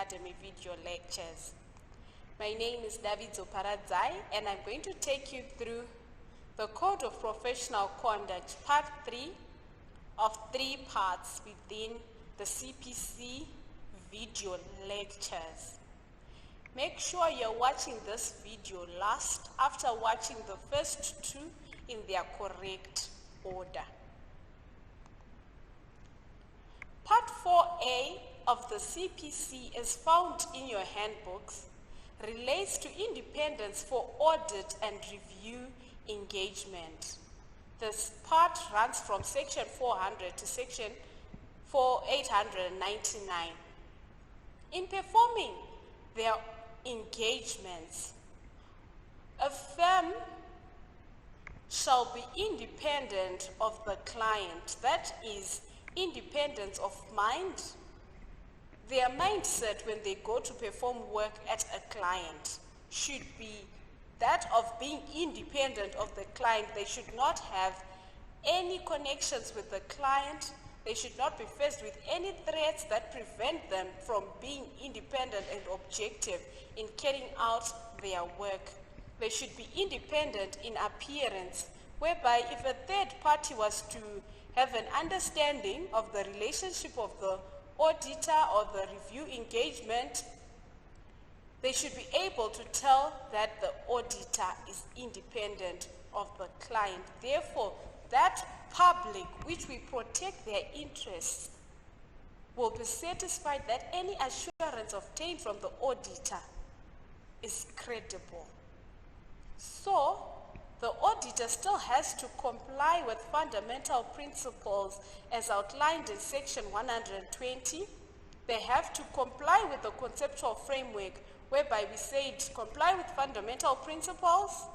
Academy video lectures. My name is David Zoparadzai, and I'm going to take you through the Code of Professional Conduct, Part 3 of 3 parts within the CPC video lectures. Make sure you're watching this video last after watching the first 2 in their correct order. Part 4A of the CPC is found in your handbooks, relates to independence for audit and review engagement. This part runs from section 400 to section 899. In performing their engagements, a firm shall be independent of the client, that is, independence of mind. Their mindset when they go to perform work at a client should be that of being independent of the client. They should not have any connections with the client. They should not be faced with any threats that prevent them from being independent and objective in carrying out their work. They should be independent in appearance, whereby if a third party was to have an understanding of the relationship of the auditor or the review engagement, they should be able to tell that the auditor is independent of the client. Therefore, that public which we protect their interests will be satisfied that any assurance obtained from the auditor is credible. So, the auditor still has to comply with fundamental principles as outlined in section 120. They have to comply with the conceptual framework, whereby we said comply with fundamental principles,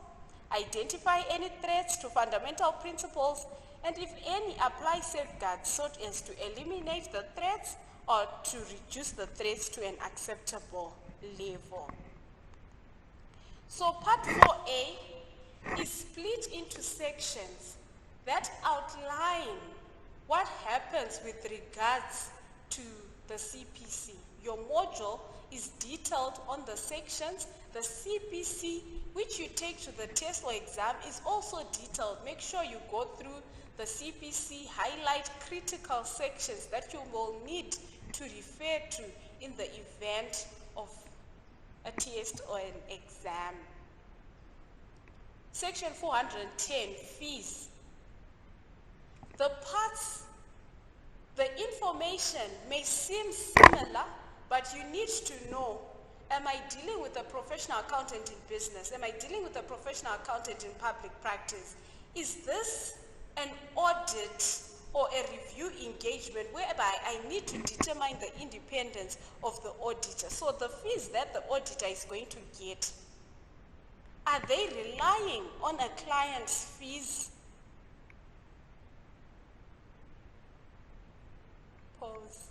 identify any threats to fundamental principles, and if any, apply safeguards so as to eliminate the threats or to reduce the threats to an acceptable level. So part 4A is split into sections that outline what happens with regards to the CPC. Your module is detailed on the sections. The CPC, which you take to the test or exam, is also detailed. Make sure you go through the CPC, highlight critical sections that you will need to refer to in the event of a test or an exam. Section 410, fees. The parts, the information may seem similar, but you need to know, am I dealing with a professional accountant in business? Am I dealing with a professional accountant in public practice? Is this an audit or a review engagement whereby I need to determine the independence of the auditor? So the fees that the auditor is going to get, are they relying on a client's fees? Pause.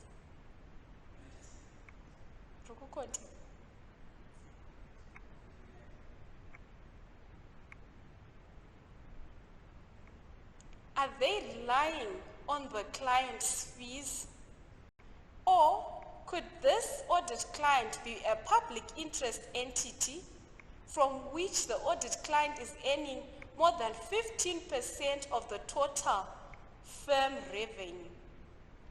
Are they relying on the client's fees? Or could this audit client be a public interest entity from which the audit client is earning more than 15% of the total firm revenue?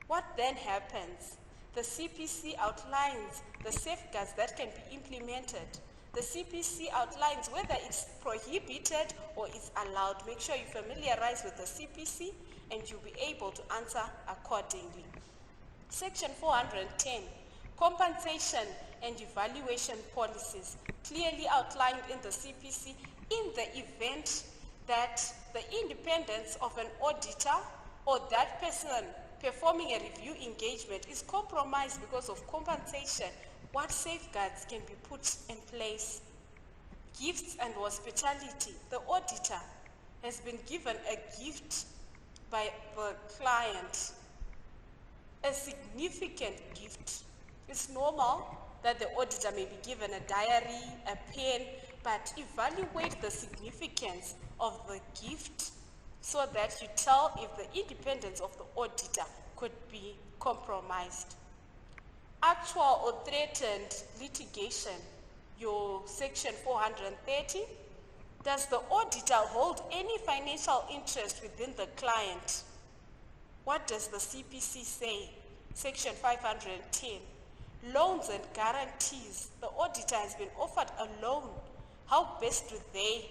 What then happens? The CPC outlines the safeguards that can be implemented. The CPC outlines whether it's prohibited or it's allowed. Make sure you familiarize with the CPC and you'll be able to answer accordingly. Section 410, compensation and evaluation policies, clearly outlined in the CPC in the event that the independence of an auditor or that person performing a review engagement is compromised because of compensation. What safeguards can be put in place? Gifts and hospitality. The auditor has been given a gift by the client, a significant gift. It's normal that the auditor may be given a diary, a pen, but evaluate the significance of the gift so that you tell if the independence of the auditor could be compromised. actual or threatened litigation, your section 430. Does the auditor hold any financial interest within the client? What does the CPC say? Section 510. Loans and guarantees. The auditor has been offered a loan. How best do they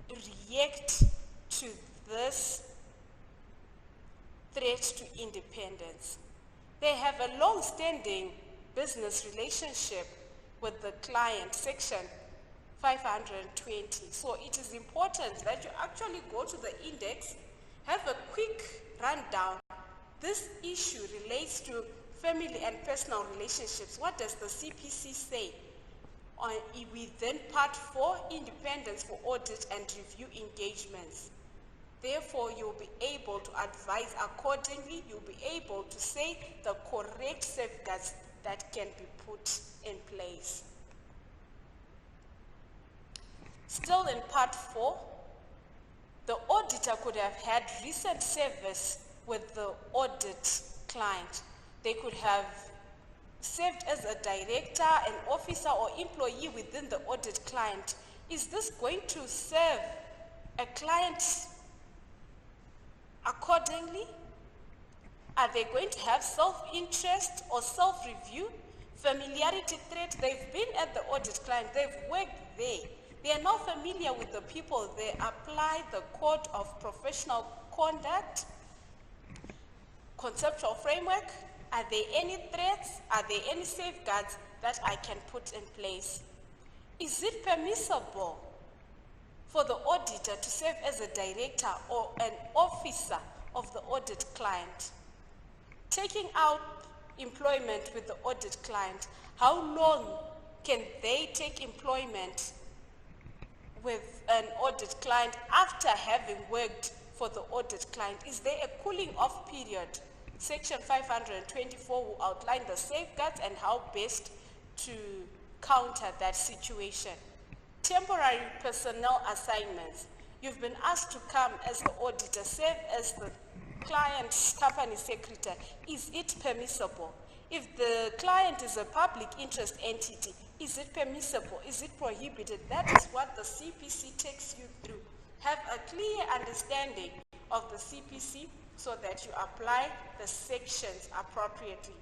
react to this threat to independence? They have a long-standing business relationship with the client, section 520. So it is important that you actually go to the index, have a quick rundown. This issue relates to family and personal relationships. What does the CPC say? Within part 4, independence for audit and review engagements. Therefore, you'll be able to advise accordingly. You'll be able to say the correct safeguards that can be put in place. Still in part 4, the auditor could have had recent service with the audit client. They could have served as a director, an officer, or employee within the audit client. Is this going to serve a client accordingly? Are they going to have self-interest or self-review? Familiarity threat, they've been at the audit client, they've worked there. They are now familiar with the people. They apply the code of professional conduct, conceptual framework. Are there any threats? Are there any safeguards that I can put in place? Is it permissible for the auditor to serve as a director or an officer of the audit client? Taking out employment with the audit client, how long can they take employment with an audit client after having worked for the audit client? Is there a cooling off period? Section 524 will outline the safeguards and how best to counter that situation. Temporary personnel assignments. You've been asked to come as the auditor, serve as the client's company secretary. Is it permissible? If the client is a public interest entity, is it permissible? Is it prohibited? That is what the CPC takes you through. Have a clear understanding of the CPC so that you apply the sections appropriately.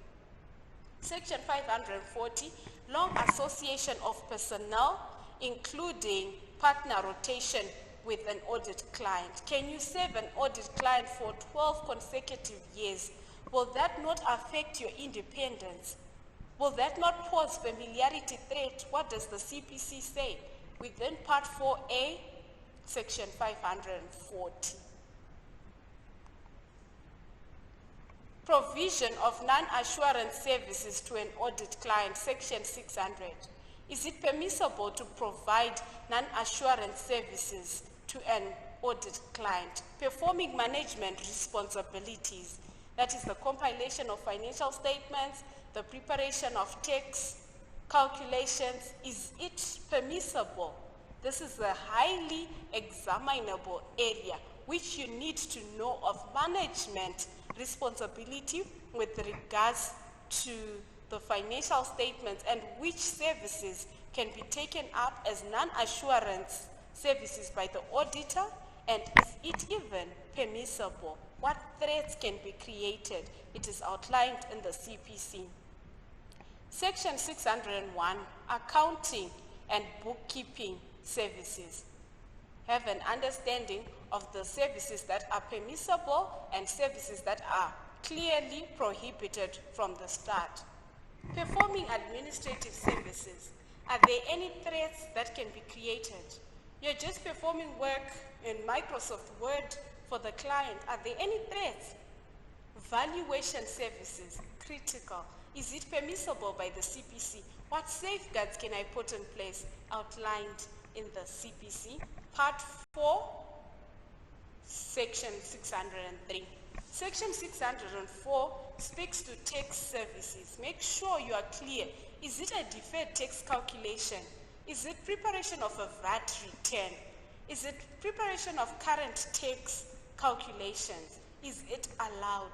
Section 540, long association of personnel, including partner rotation with an audit client. Can you serve an audit client for 12 consecutive years? Will that not affect your independence? Will that not pose familiarity threat? What does the CPC say? Within part 4A, section 540. Provision of non-assurance services to an audit client, section 600. Is it permissible to provide non-assurance services to an audit client? Performing management responsibilities, that is the compilation of financial statements, the preparation of tax calculations. Is it permissible? This is a highly examinable area which you need to know of management responsibility with regards to the financial statements and which services can be taken up as non-assurance services by the auditor, and is it even permissible? What threats can be created? It is outlined in the CPC. Section 601, accounting and bookkeeping services. Have an understanding of the services that are permissible and services that are clearly prohibited from the start. Performing administrative services. Are there any threats that can be created? You're just performing work in Microsoft Word for the client. Are there any threats? Valuation services, critical. Is it permissible by the CPC? What safeguards can I put in place? Outlined in the CPC. Part 4, Section 603. Section 604 speaks to tax services. Make sure you are clear. Is it a deferred tax calculation? Is it preparation of a VAT return? Is it preparation of current tax calculations? Is it allowed?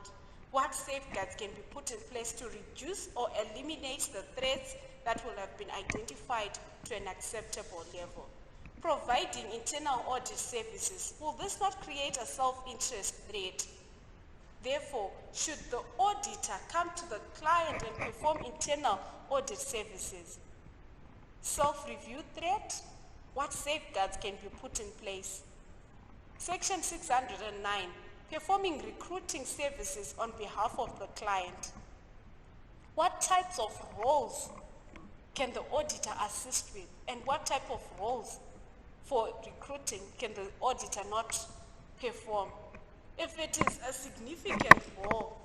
What safeguards can be put in place to reduce or eliminate the threats that will have been identified to an acceptable level? Providing internal audit services, will this not create a self-interest threat? Therefore, should the auditor come to the client and perform internal audit services? Self-review threat? What safeguards can be put in place? Section 609, performing recruiting services on behalf of the client. What types of roles can the auditor assist with, and what type of roles for recruiting can the auditor not perform? If it is a significant role,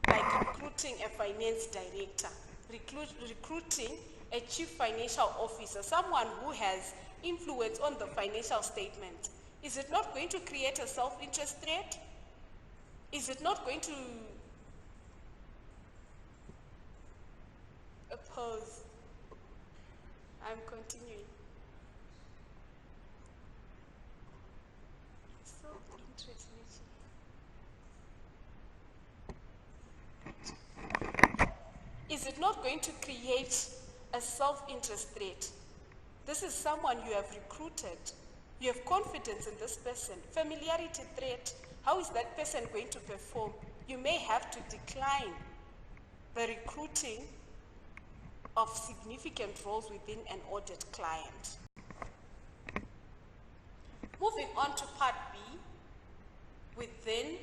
like recruiting a finance director, recruiting a chief financial officer, someone who has influence on the financial statement, is it not going to create a self-interest threat? Is it not going to oppose? I'm continuing. Self-interest. Is it not going to create a self-interest threat? This is someone you have recruited. You have confidence in this person. Familiarity threat. How is that person going to perform? You may have to decline the recruiting of significant roles within an audit client. Moving on to part B, within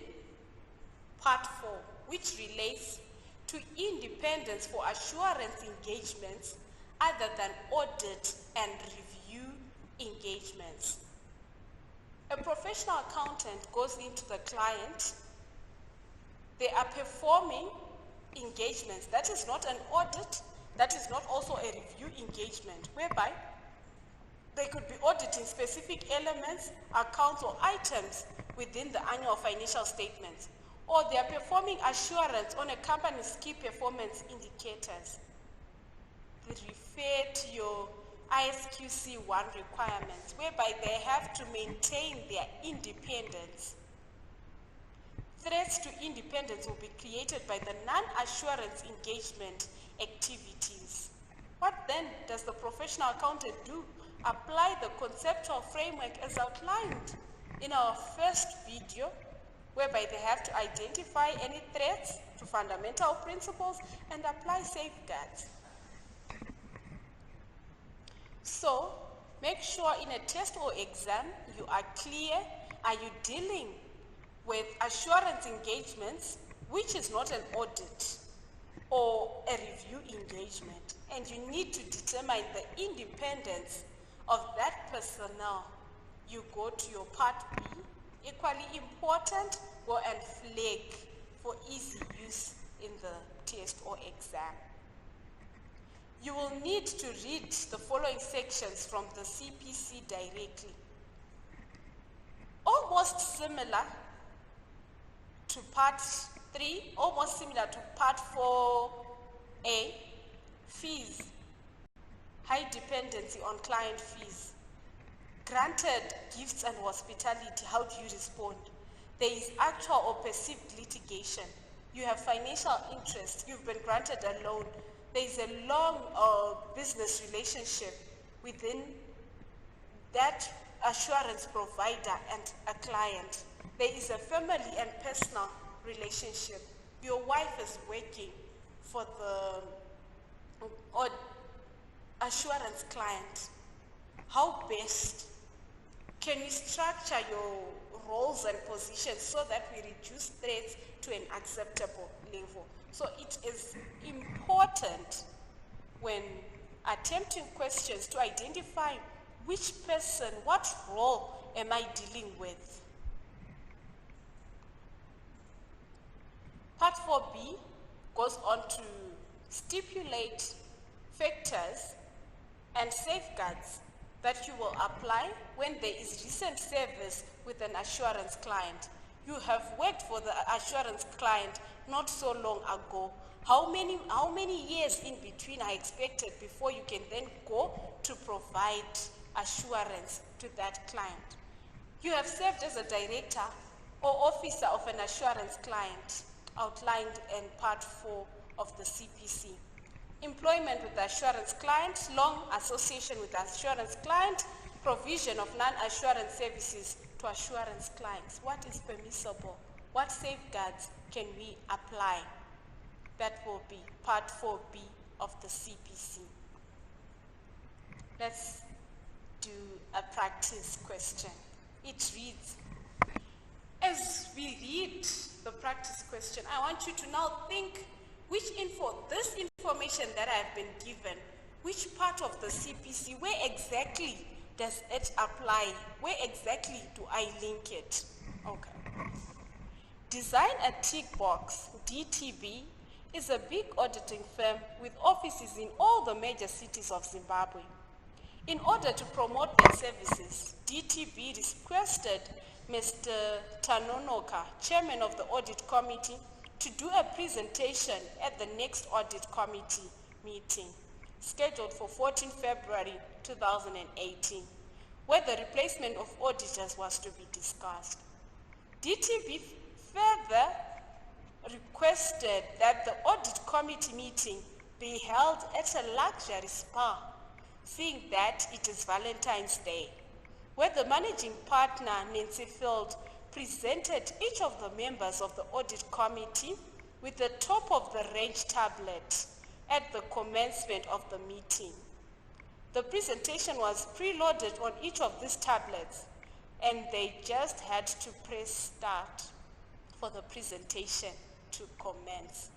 part 4, which relates to independence for assurance engagements other than audit and review engagements. A professional accountant goes into the client. They are performing engagements. That is not an audit. That is not also a review engagement, whereby they could be auditing specific elements, accounts, or items within the annual financial statements. Or they are performing assurance on a company's key performance indicators. Refer to your ISQC 1 requirements, whereby they have to maintain their independence. Threats to independence will be created by the non-assurance engagement activities. What then does the professional accountant do? Apply the conceptual framework as outlined in our first video, whereby they have to identify any threats to fundamental principles and apply safeguards. So, make sure in a test or exam you are clear. Are you dealing with assurance engagements, which is not an audit or a review engagement? And you need to determine the independence of that personnel. You go to your part B, equally important, go and flag for easy use in the test or exam. You will need to read the following sections from the CPC directly. Almost similar to part 3, almost similar to part 4A, fees, high dependency on client fees. Granted gifts and hospitality, how do you respond? There is actual or perceived litigation. You have financial interest, you've been granted a loan. There is a long business relationship within that assurance provider and a client. There is a family and personal relationship. Your wife is working for the assurance client. How best can you structure your roles and positions so that we reduce threats to an acceptable level? So it is important when attempting questions to identify which person, what role am I dealing with? Part 4B goes on to stipulate factors and safeguards that you will apply when there is recent service with an assurance client. You have worked for the assurance client not so long ago. How many years in between are expected before you can then go to provide assurance to that client? You have served as a director or officer of an assurance client. outlined in Part 4 of the CPC. Employment with the assurance client, long association with the assurance client, provision of non-assurance services to assurance clients. What is permissible? What safeguards can we apply? That will be Part 4B of the CPC. Let's do a practice question. It reads, as we read the practice question, I want you to now think this information that I've been given, which part of the CPC, where exactly does it apply? Where exactly do I link it? Okay. Design a Tick Box, DTB, is a big auditing firm with offices in all the major cities of Zimbabwe. In order to promote their services, DTB requested Mr. Tanonoka, chairman of the audit committee, to do a presentation at the next audit committee meeting, scheduled for 14 February 2018, where the replacement of auditors was to be discussed. DTB further requested that the audit committee meeting be held at a luxury spa, seeing that it is Valentine's Day, where the managing partner, Nancy Field, presented each of the members of the audit committee with the top of the range tablet at the commencement of the meeting. The presentation was preloaded on each of these tablets, and they just had to press start for the presentation to commence.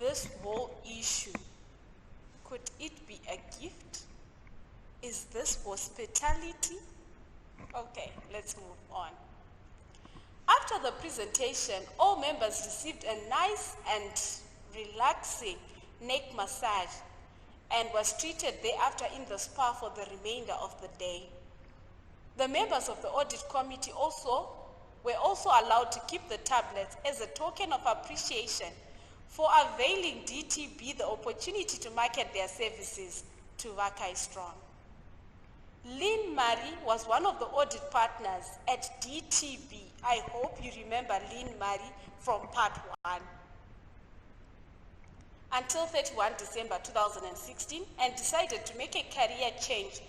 This whole issue, could it be a gift? Is this hospitality? Okay, let's move on. After the presentation, all members received a nice and relaxing neck massage and was treated thereafter in the spa for the remainder of the day. The members of the audit committee were also allowed to keep the tablets as a token of appreciation for availing DTB the opportunity to market their services to Vakai Strong. Lynn Murray was one of the audit partners at DTB. I hope you remember Lynn Murray from Part 1. Until 31 December 2016, and decided to make a career change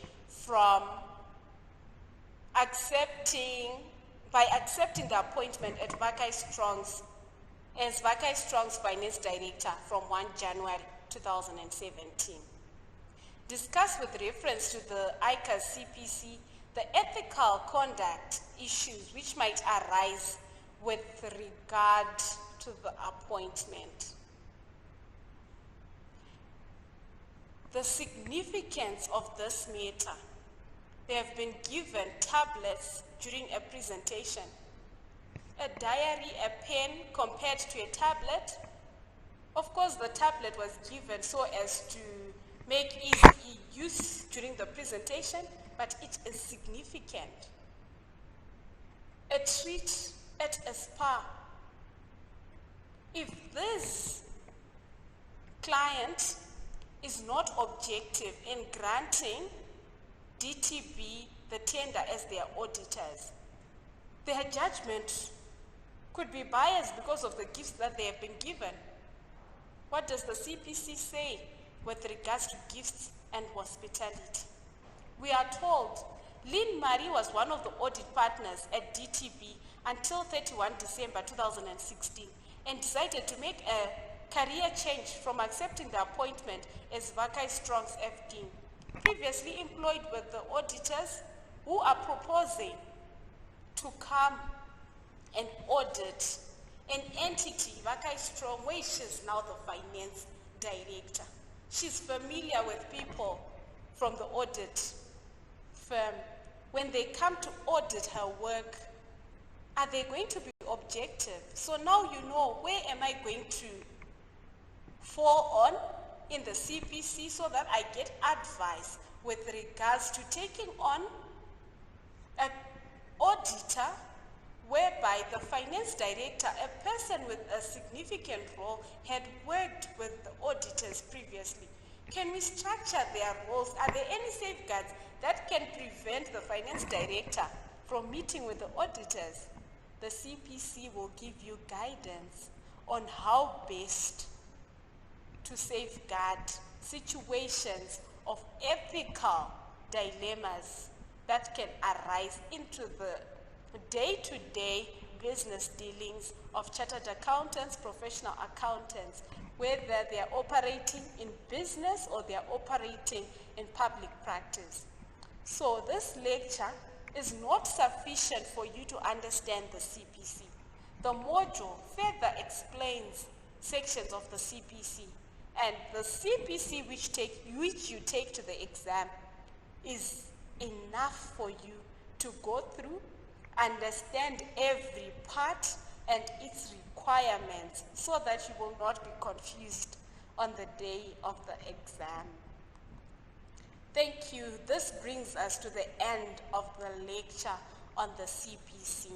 by accepting the appointment at Vakai Strong's as Vakai Strong's Finance Director from 1 January 2017. Discussed with reference to the ICAS CPC, the ethical conduct issues which might arise with regard to the appointment. The significance of this matter. They have been given tablets during a presentation. A diary, a pen compared to a tablet. Of course, the tablet was given so as to make easy use during the presentation, but it is significant. A treat at a spa. If this client is not objective in granting DTB the tender as their auditors, their judgment could be biased because of the gifts that they have been given. What does the CPC say with regards to gifts and hospitality? We are told Lynn Murray was one of the audit partners at DTB until 31 December 2016 and decided to make a career change from accepting the appointment as Vakai Strong's FD. Previously employed with the auditors who are proposing to come and audit an entity, Vakai Strong, where she's now the finance director. She's familiar with people from the audit firm. When they come to audit her work, are they going to be objective? So now you know, where am I going to fall on in the CPC so that I get advice with regards to taking on an auditor whereby the finance director, a person with a significant role, had worked with the auditors previously. Can we structure their roles? Are there any safeguards that can prevent the finance director from meeting with the auditors? the CPC will give you guidance on how best to safeguard situations of ethical dilemmas that can arise into the day-to-day business dealings of chartered accountants, professional accountants, whether they are operating in business or they are operating in public practice. So this lecture is not sufficient for you to understand the CPC. The module further explains sections of the CPC, and the CPC which you take to the exam is enough for you to go through, understand every part and its requirements, so that you will not be confused on the day of the exam. Thank you. This brings us to the end of the lecture on the CPC.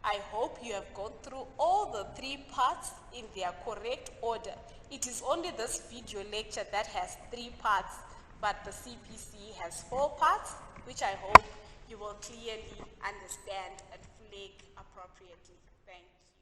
I hope you have gone through all the 3 parts in their correct order. It is only this video lecture that has 3 parts, but the CPC has 4 parts, which I hope you will clearly understand and flag appropriately. Thank you.